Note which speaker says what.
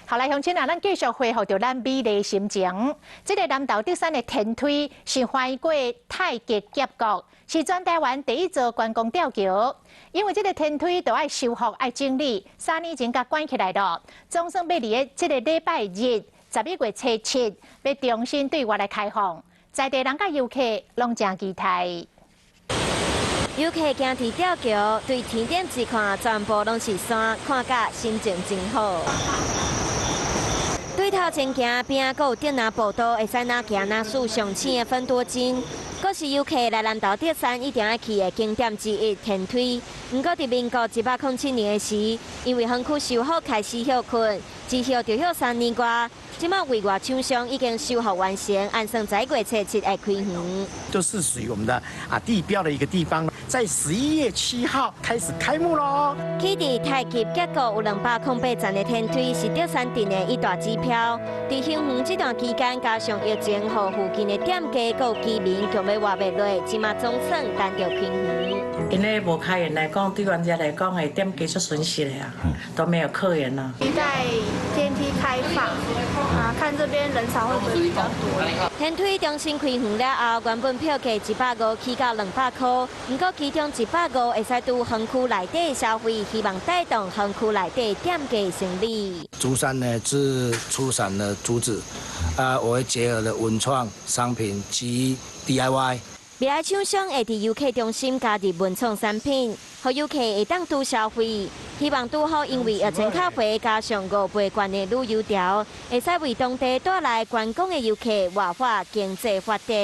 Speaker 1: 好来，乡亲啊，咱继续恢复着咱美丽心情。这个南投德山的天梯是翻过太极峡谷，是全台湾第一座观光吊桥。因为这个天梯都要修复、要整理，3年前才关起来了。总算要伫这个礼拜日，11月初7，要重新对外来开放。在地人甲游客拢真期待。
Speaker 2: 游客行伫吊桥，对天顶一看，全部拢是山，看甲心情真好。对头前行边啊，阁有电拿步道，会使哪行哪数上浅的芬多精，阁是游客来南投德山一定要去的景点之一天梯。不过伫民国107年的时，因为园区修复开始休困，之后就休3年多。 即马为外厂商已经修复完成，按算11月初7会开园。
Speaker 3: 就是属于我们的地标的一个地方，在11月7号开始开幕喽。
Speaker 2: 起伫太极峡谷有208站的天梯，是德山镇的一大指标。伫兴园这段期间，加上疫情，和附近的店家、各居民强要活不落，即马总算单着开园。
Speaker 4: 因为无开园来讲，对玩家来讲，的店家就损失了呀，都没有客源了。
Speaker 5: 期待天梯开放。 看这边人潮会不会比较多？
Speaker 2: 天梯重新开园了后，原本票价150起到200块，不过其中150会使拄园区内底的消费，希望带动园区内底店家生意。
Speaker 6: 竹山呢是出产的竹子，我会结合了文创商品及 DIY。
Speaker 2: 未来厂商会伫游客中心加入文创产品，互游客会当拄消费。 希望拄好，因为疫情较回，加上5倍关的旅游潮，会使为当地带来观光的游客活化经济发展。